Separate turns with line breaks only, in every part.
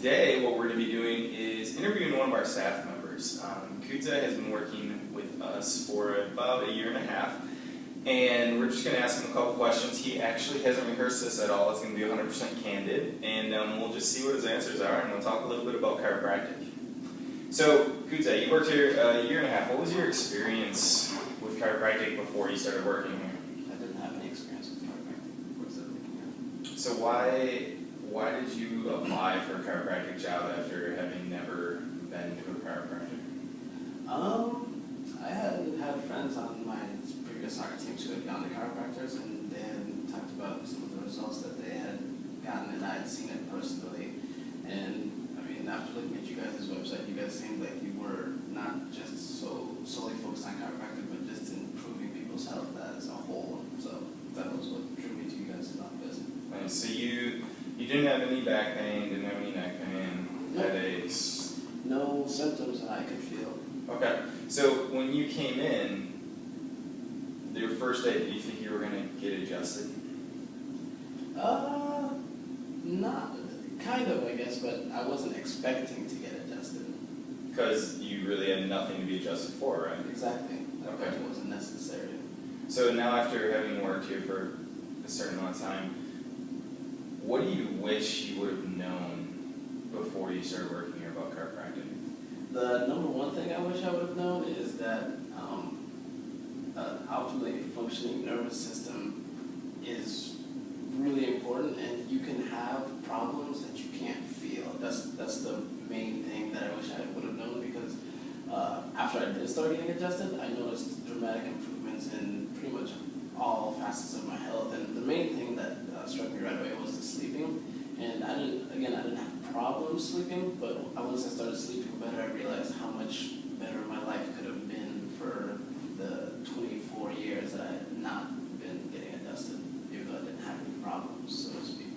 today what we're going to be doing is interviewing one of our staff members. Kudza has been working with us for about a year and a half, and we're just going to ask him a couple questions. He actually hasn't rehearsed this at all. It's going to be 100% candid, and we'll just see what his answers are, and we'll talk a little bit about chiropractic. So, Kudza, you worked here a year and a half. What was your experience with chiropractic before you started working here?
I didn't have any experience with chiropractic before I started working here.
So why did you apply for a chiropractic job after having never been to a chiropractor?
I had friends on my previous soccer teams who had gone to chiropractors, and they had talked about some of the results that they had gotten, and I had seen it personally. And I mean, after looking at you guys' website, you guys seemed like you were not just solely focused on chiropractic, but just improving people's health as a whole. So that was what drew me to you guys' office.
And so you didn't have any back pain, didn't have any neck pain, headaches?
No symptoms that I could feel.
Okay, so when you came in, your first day, did you think you were going to get adjusted?
Not kind of, I guess, but I wasn't expecting to get adjusted.
Because you really had nothing to be adjusted for, right?
Exactly.
Okay.
It wasn't necessary.
So now, after having worked here for a certain amount of time, what do you wish you would have known before you started working here about chiropractic?
The number one thing I wish I would have known is that an optimally functioning nervous system is really important, and you can have problems that you can't feel. That's the main thing that I wish I would have known, because after I did start getting adjusted, I noticed dramatic improvements in pretty much all facets of my health. And the main thing that struck me right away was the sleeping. And I didn't have problems sleeping, but once I started sleeping better, I realized how much better my life could have been for the 24 years that I had not been getting adjusted, even though I didn't have any problems, so to speak.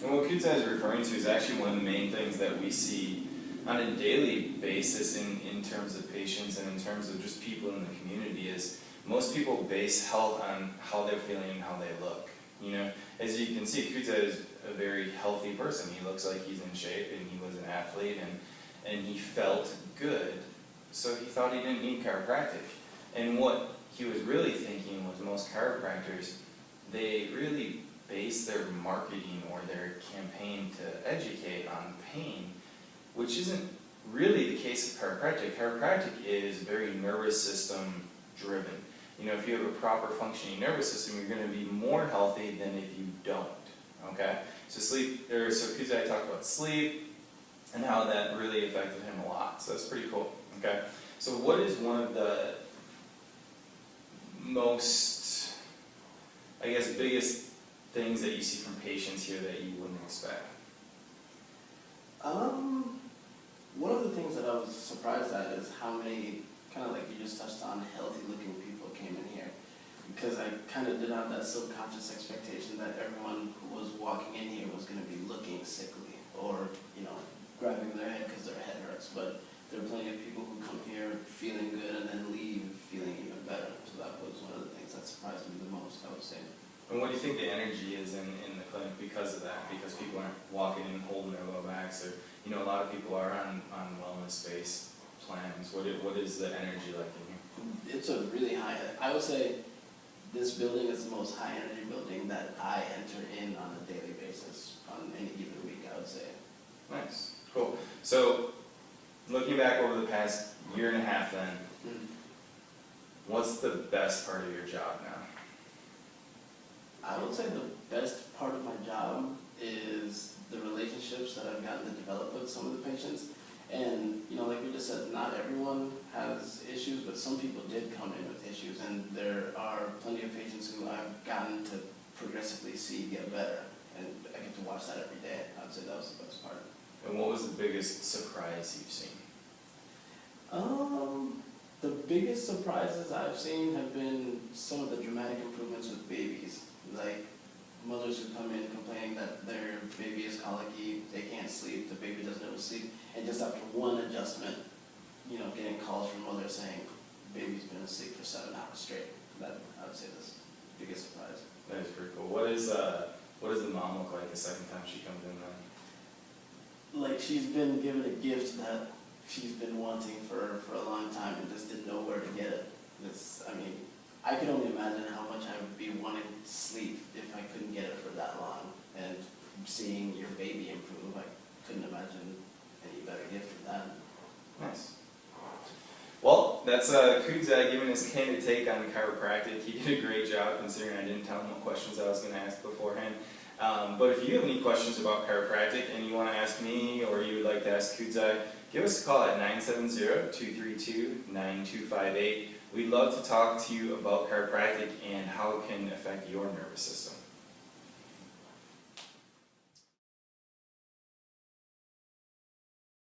And what Kudza is referring to is actually one of the main things that we see on a daily basis in terms of patients and in terms of just people in the community is most people base health on how they're feeling and how they look. You know, as you can see, Kudza is a very healthy person. He looks like he's in shape, and he was an athlete, and he felt good, so he thought he didn't need chiropractic. And what he was really thinking was most chiropractors, they really base their marketing or their campaign to educate on pain, which isn't really the case with chiropractic. Chiropractic is very nervous system driven. You know, if you have a proper functioning nervous system, you're going to be more healthy than if you don't. Okay? So Kudza talked about sleep and how that really affected him a lot. So that's pretty cool. Okay? So what is one of the most, I guess, biggest things that you see from patients here that you wouldn't expect?
One of the things that I was surprised at is how many, kind of like you just touched on, healthy looking people came in here. Because I kind of did have that subconscious expectation that everyone who was walking in here was going to be looking sickly or, you know, grabbing their head because their head hurts. But there are plenty of people who come here feeling good and then leave feeling even better. So that was one of the things that surprised me the most, I would say.
And what do you think the energy is in the clinic because of that? Because people aren't walking in holding their low backs, or, you know, a lot of people are on wellness-based plans. What is the energy like in here?
It's a really high, I would say this building is the most high energy building that I enter in on a daily basis, on any given week, I would say.
Nice, cool. So, looking back over the past year and a half then, what's the best part of your job now?
I would say the best part of my job is the relationships that I've gotten to develop with some of the patients. And, you know, like we just said, not everyone has issues, but some people did come in with issues, and there are plenty of patients who I've gotten to progressively see get better, and I get to watch that every day. I would say that was the best part.
And what was the biggest surprise you've seen?
The biggest surprises I've seen have been some of the dramatic improvements with babies, like mothers who come in complaining that their baby is colicky, they can't sleep, the baby doesn't know to sleep, and just after one adjustment, you know, getting calls from mothers saying, baby's been asleep for 7 hours straight. That, I would say, is the biggest surprise.
That is pretty cool. What does the mom look like the second time she comes in then?
like she's been given a gift that she's been wanting for a long time and just didn't know where to get it. I mean, I could only imagine how much I would be wanting sleep if I couldn't get it for that long. And seeing your baby improve, I couldn't imagine any better gift than that.
Nice. Well, that's Kudza giving his candid take on chiropractic. He did a great job considering I didn't tell him what questions I was going to ask beforehand. But if you have any questions about chiropractic and you want to ask me or you would like to ask Kudza, give us a call at 970-232-9258. We'd love to talk to you about chiropractic and how it can affect your nervous system.